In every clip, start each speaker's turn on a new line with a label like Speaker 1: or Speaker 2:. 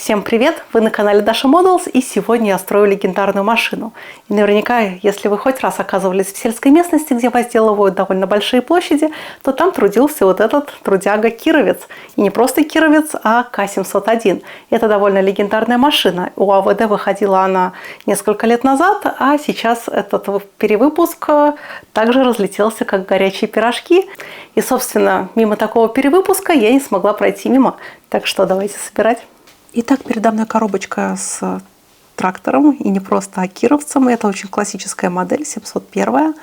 Speaker 1: Всем привет! Вы на канале Dasha Models, и сегодня я строю легендарную машину. И наверняка, если вы хоть раз оказывались в сельской местности, где возделывают довольно большие площади, то там трудился вот этот трудяга-кировец. И не просто кировец, а К-701. Это довольно легендарная машина. У АВД выходила она несколько лет назад, а сейчас этот перевыпуск также разлетелся как горячие пирожки. И, собственно, мимо такого перевыпуска я не смогла пройти мимо. Так что давайте собирать. Итак, передо мной коробочка с трактором, и не просто, а кировцем. Это очень классическая модель, 701.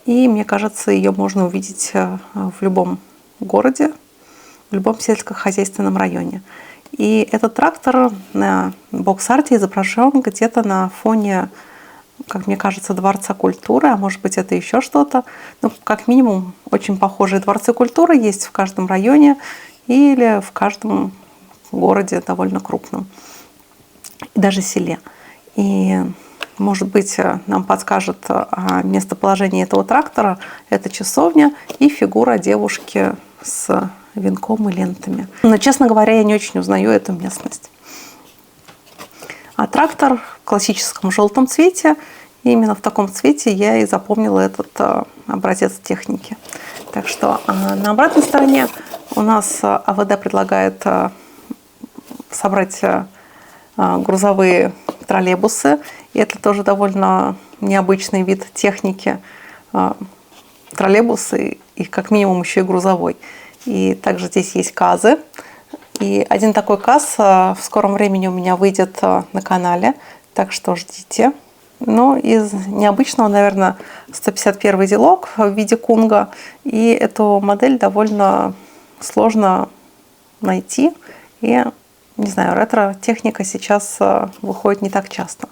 Speaker 1: И мне кажется, ее можно увидеть в любом городе, в любом сельскохозяйственном районе. И этот трактор на бокс-арте изображен где-то на фоне, как мне кажется, Дворца культуры, а может быть это еще что-то. Ну, как минимум, очень похожие дворцы культуры есть в каждом районе или в каждом городе довольно крупном, даже селе. И, может быть, нам подскажет местоположение этого трактора. Это часовня и фигура девушки с венком и лентами. Но, честно говоря, я не очень узнаю эту местность. А трактор в классическом желтом цвете. И именно в таком цвете я и запомнила этот образец техники. Так что на обратной стороне у нас АВД предлагает собрать грузовые троллейбусы. И это тоже довольно необычный вид техники. Троллейбусы и как минимум еще и грузовой. И также здесь есть КАЗы. И один такой КАЗ в скором времени у меня выйдет на канале. Так что ждите. Но из необычного, наверное, 151 зилок в виде кунга. И эту модель довольно сложно найти. И не знаю, ретро-техника сейчас выходит не так часто.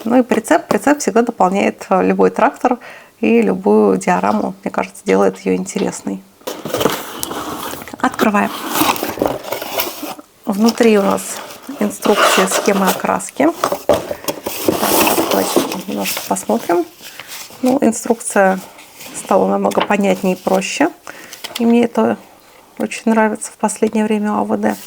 Speaker 1: Ну и прицеп. Прицеп всегда дополняет любой трактор и любую диораму, мне кажется, делает ее интересной. Открываем. Внутри у нас инструкция, схемы окраски. Давайте немножко посмотрим. Ну, инструкция стала намного понятнее и проще. И мне это очень нравится в последнее время у АВД.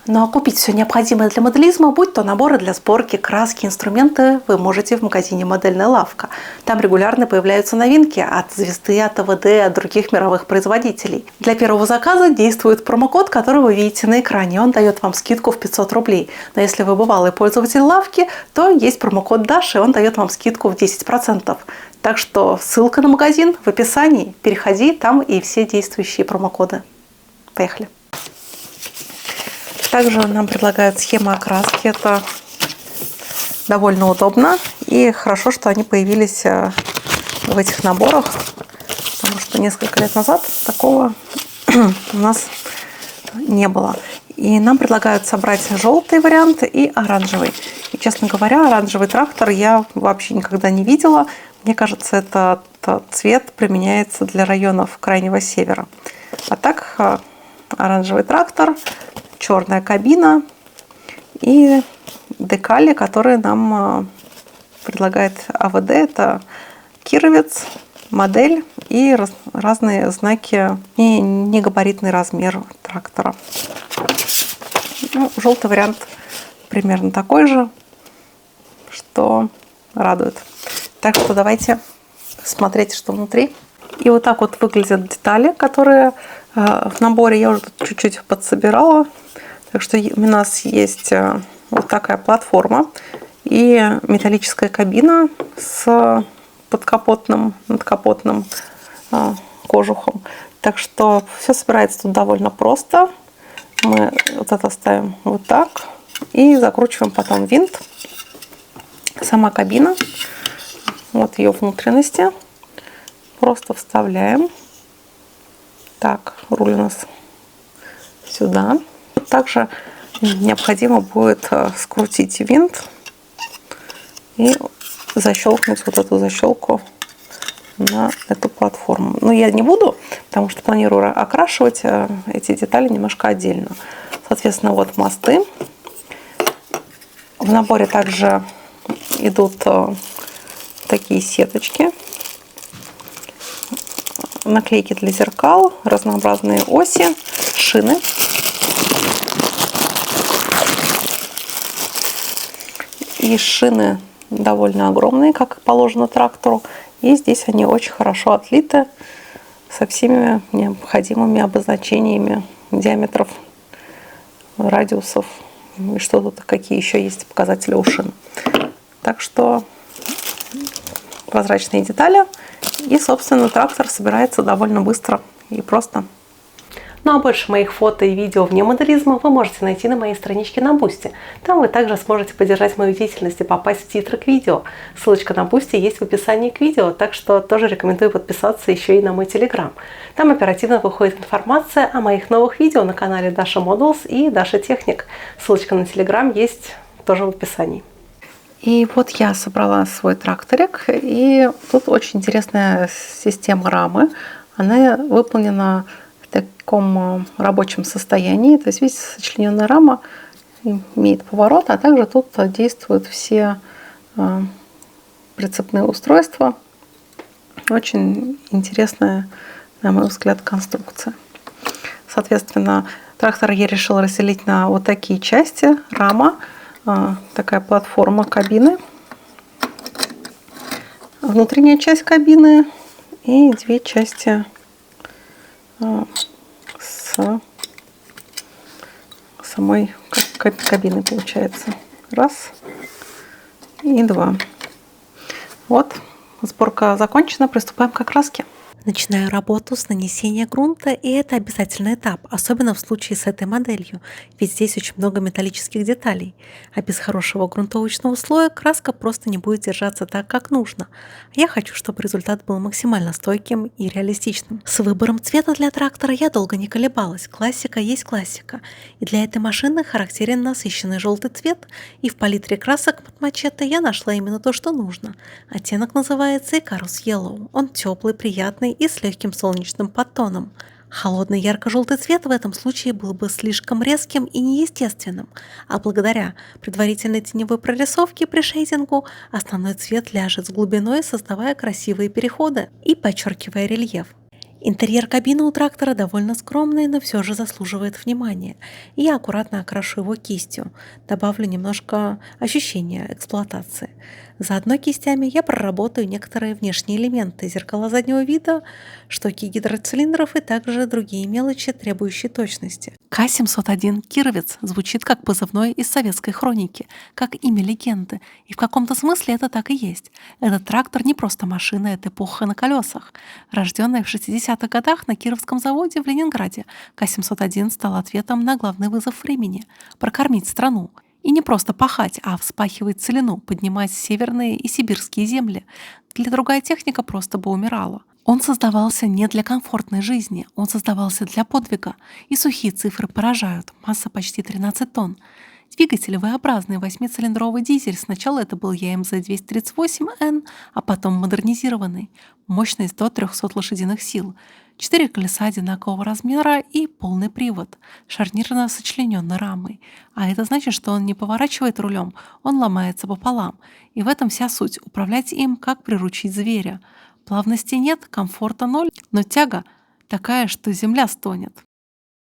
Speaker 1: Ну а купить все необходимое для моделизма, будь то наборы для сборки, краски, инструменты, вы можете в магазине «Модельная лавка». Там регулярно появляются новинки от Звезды, от АВД, от других мировых производителей. Для первого заказа действует промокод, который вы видите на экране. Он дает вам скидку в 500 рублей. Но если вы бывалый пользователь лавки, то есть промокод Dasha, он дает вам скидку в 10%. Так что ссылка на магазин в описании. Переходи, там и все действующие промокоды. Поехали! Также нам предлагают схемы окраски. Это довольно удобно. И хорошо, что они появились в этих наборах. Потому что несколько лет назад такого у нас не было. И нам предлагают собрать желтый вариант и оранжевый. И, честно говоря, оранжевый трактор я вообще никогда не видела. Мне кажется, этот цвет применяется для районов Крайнего Севера. А так, оранжевый трактор, черная кабина и декали, которые нам предлагает АВД. Это кировец, модель и разные знаки и негабаритный размер трактора. Ну, желтый вариант примерно такой же, что радует. Так что давайте смотреть, что внутри. И вот так вот выглядят детали, которые в наборе я уже чуть-чуть подсобирала. Так что у нас есть вот такая платформа и металлическая кабина с подкапотным, надкапотным кожухом. Так что все собирается тут довольно просто. Мы вот это ставим вот так и закручиваем потом винт. Сама кабина, вот ее внутренности. Просто вставляем. Так, руль у нас сюда. Также необходимо будет скрутить винт и защелкнуть вот эту защелку на эту платформу. Но я не буду, потому что планирую окрашивать эти детали немножко отдельно. Соответственно, вот мосты. В наборе также идут такие сеточки. Наклейки для зеркал, разнообразные оси, шины. И шины довольно огромные, как и положено трактору. И здесь они очень хорошо отлиты со всеми необходимыми обозначениями диаметров, радиусов и что тут, какие еще есть показатели у шин. Так что прозрачные детали. И, собственно, трактор собирается довольно быстро и просто. Ну а больше моих фото и видео вне моделизма вы можете найти на моей страничке на Boosty. Там вы также сможете поддержать мою деятельность и попасть в титры к видео. Ссылочка на Boosty есть в описании к видео, так что тоже рекомендую подписаться еще и на мой Telegram. Там оперативно выходит информация о моих новых видео на канале Dasha Models и Dasha Technic. Ссылочка на Telegram есть тоже в описании. И вот я собрала свой тракторик, и тут очень интересная система рамы. Она выполнена в таком рабочем состоянии. То есть, видите, сочлененная рама имеет поворот, а также тут действуют все прицепные устройства. Очень интересная, на мой взгляд, конструкция. Соответственно, трактор я решила разделить на вот такие части. Рама, такая платформа кабины, внутренняя часть кабины и две части с самой кабины, получается. Раз и два. Вот, сборка закончена, приступаем к окраске. Начинаю работу с нанесения грунта, и это обязательный этап, особенно в случае с этой моделью, ведь здесь очень много металлических деталей, а без хорошего грунтовочного слоя краска просто не будет держаться так, как нужно. Я хочу, чтобы результат был максимально стойким и реалистичным. С выбором цвета для трактора я долго не колебалась, классика есть классика, и для этой машины характерен насыщенный желтый цвет, и в палитре красок под Machete я нашла именно то, что нужно. Оттенок называется Icarus Yellow, он теплый, приятный и с легким солнечным подтоном. Холодный ярко-желтый цвет в этом случае был бы слишком резким и неестественным, а благодаря предварительной теневой прорисовке при шейдингу основной цвет ляжет с глубиной, создавая красивые переходы и подчеркивая рельеф. Интерьер кабины у трактора довольно скромный, но все же заслуживает внимания. Я аккуратно окрашу его кистью, добавлю немножко ощущения эксплуатации. Заодно кистями я проработаю некоторые внешние элементы, зеркала заднего вида, штоки гидроцилиндров и также другие мелочи, требующие точности. К-701 «Кировец» звучит как позывной из советской хроники, как имя легенды, и в каком-то смысле это так и есть. Этот трактор не просто машина, это эпоха на колесах. Рожденная в 60-х годах на Кировском заводе в Ленинграде, К-701 стал ответом на главный вызов времени – прокормить страну. И не просто пахать, а вспахивать целину, поднимать северные и сибирские земли. Для другая техника просто бы умирала. Он создавался не для комфортной жизни, он создавался для подвига. И сухие цифры поражают. Масса почти 13 тонн. Двигатель V-образный 8-цилиндровый дизель. Сначала это был EMZ-238N, а потом модернизированный. Мощность до 300 лошадиных сил. 4 колеса одинакового размера и полный привод, шарнирно сочлененной рамой. А это значит, что он не поворачивает рулем, он ломается пополам. И в этом вся суть – управлять им, как приручить зверя. Плавности нет, комфорта ноль, но тяга такая, что земля стонет.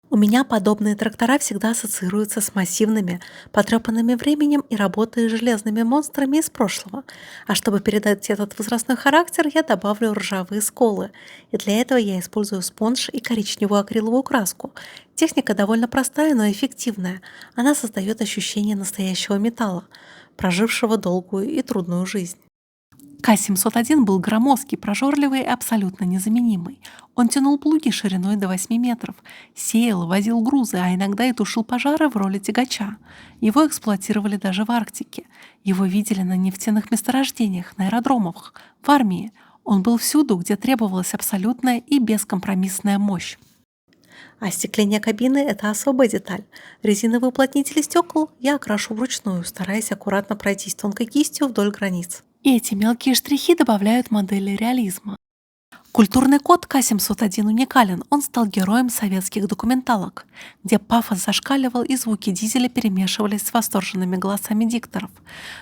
Speaker 1: У меня подобные трактора всегда ассоциируются с массивными, потрепанными временем и работой с железными монстрами из прошлого. А чтобы передать этот возрастной характер, я добавлю ржавые сколы. И для этого я использую спонж и коричневую акриловую краску. Техника довольно простая, но эффективная. Она создает ощущение настоящего металла, прожившего долгую и трудную жизнь. К-701 был громоздкий, прожорливый и абсолютно незаменимый. Он тянул плуги шириной до 8 метров, сеял, возил грузы, а иногда и тушил пожары в роли тягача. Его эксплуатировали даже в Арктике. Его видели на нефтяных месторождениях, на аэродромах, в армии. Он был всюду, где требовалась абсолютная и бескомпромиссная мощь. Остекление кабины – это особая деталь. Резиновые уплотнители стекол я окрашу вручную, стараясь аккуратно пройтись тонкой кистью вдоль границ. И эти мелкие штрихи добавляют модели реализма. Культурный код К-701 уникален, он стал героем советских документалок, где пафос зашкаливал и звуки дизеля перемешивались с восторженными голосами дикторов.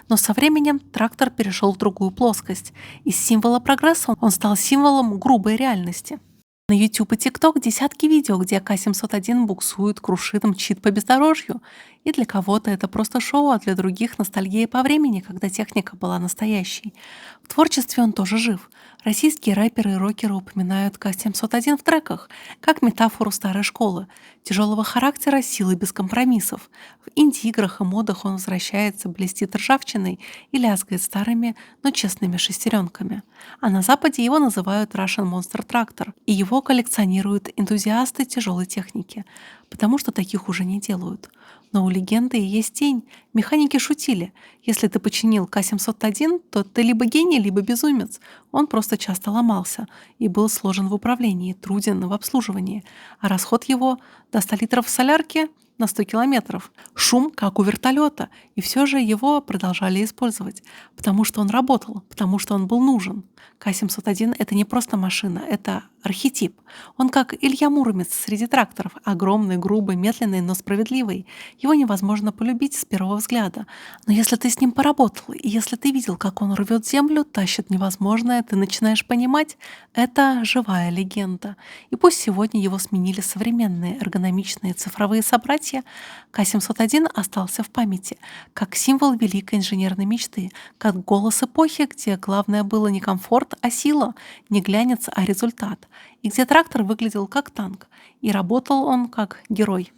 Speaker 1: Но со временем трактор перешел в другую плоскость. Из символа прогресса он стал символом грубой реальности. На YouTube и TikTok десятки видео, где К-701 буксует, крушит, мчит по бездорожью. И для кого-то это просто шоу, а для других ностальгия по времени, когда техника была настоящей. В творчестве он тоже жив. Российские рэперы и рокеры упоминают К-701 в треках, как метафору старой школы, тяжелого характера, силы без компромиссов. В инди-играх и модах он возвращается, блестит ржавчиной и лязгает старыми, но честными шестеренками. А на Западе его называют Russian Monster Tractor, и его коллекционируют энтузиасты тяжелой техники, потому что таких уже не делают. Но у легенды и есть тень. Механики шутили. Если ты починил К-701, то ты либо гений, либо безумец. Он просто часто ломался и был сложен в управлении, труден в обслуживании. А расход его до 100 литров солярки на 100 километров. Шум, как у вертолета. И все же его продолжали использовать. Потому что он работал, потому что он был нужен. К-701 — это не просто машина, это архетип. Он как Илья Муромец среди тракторов. Огромный, грубый, медленный, но справедливый. Его невозможно полюбить с первого взгляда. Но если ты с ним поработал, и если ты видел, как он рвет землю, тащит невозможное, ты начинаешь понимать, это живая легенда. И пусть сегодня его сменили современные эргономичные цифровые собратья, К-701 остался в памяти, как символ великой инженерной мечты, как голос эпохи, где главное было не комфорт, а сила, не глянец, а результат, и где трактор выглядел как танк, и работал он как герой.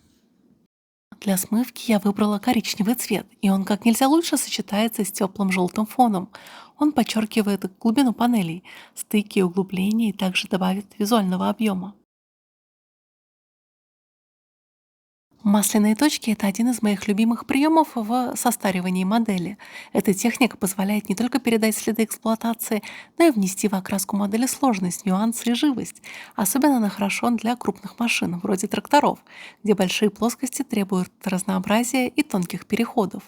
Speaker 1: Для смывки я выбрала коричневый цвет, и он как нельзя лучше сочетается с теплым желтым фоном. Он подчеркивает глубину панелей, стыки и углубления и также добавит визуального объема. Масляные точки — это один из моих любимых приемов в состаривании модели. Эта техника позволяет не только передать следы эксплуатации, но и внести в окраску модели сложность, нюансы и живость. Особенно она хорошо для крупных машин, вроде тракторов, где большие плоскости требуют разнообразия и тонких переходов.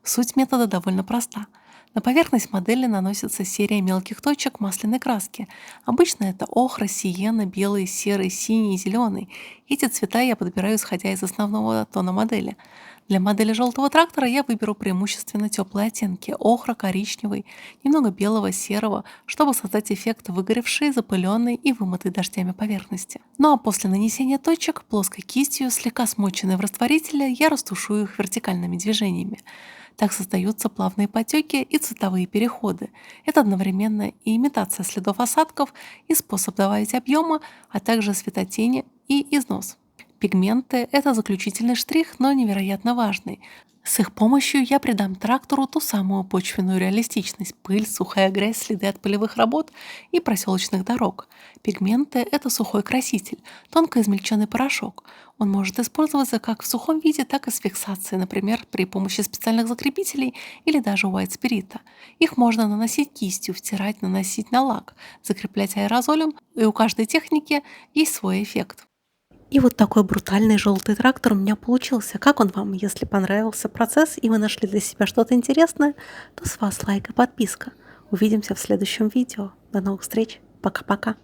Speaker 1: Суть метода довольно проста. На поверхность модели наносится серия мелких точек масляной краски. Обычно это охра, сиена, белый, серый, синий и зеленый. Эти цвета я подбираю, исходя из основного тона модели. Для модели желтого трактора я выберу преимущественно теплые оттенки — охра, коричневый, немного белого, серого, чтобы создать эффект выгоревшей, запыленной и вымытой дождями поверхности. Ну а после нанесения точек плоской кистью, слегка смоченной в растворителе, я растушую их вертикальными движениями. Так создаются плавные потеки и цветовые переходы. Это одновременно и имитация следов осадков, и способ добавить объема, а также светотени и износ. Пигменты — это заключительный штрих, но невероятно важный. С их помощью я придам трактору ту самую почвенную реалистичность — пыль, сухая грязь, следы от полевых работ и проселочных дорог. Пигменты — это сухой краситель, тонко измельченный порошок. Он может использоваться как в сухом виде, так и с фиксацией, например, при помощи специальных закрепителей или даже white спирита. Их можно наносить кистью, втирать, наносить на лак, закреплять аэрозолем, и у каждой техники есть свой эффект. И вот такой брутальный желтый трактор у меня получился. Как он вам? Если понравился процесс и вы нашли для себя что-то интересное, то с вас лайк и подписка. Увидимся в следующем видео. До новых встреч. Пока-пока.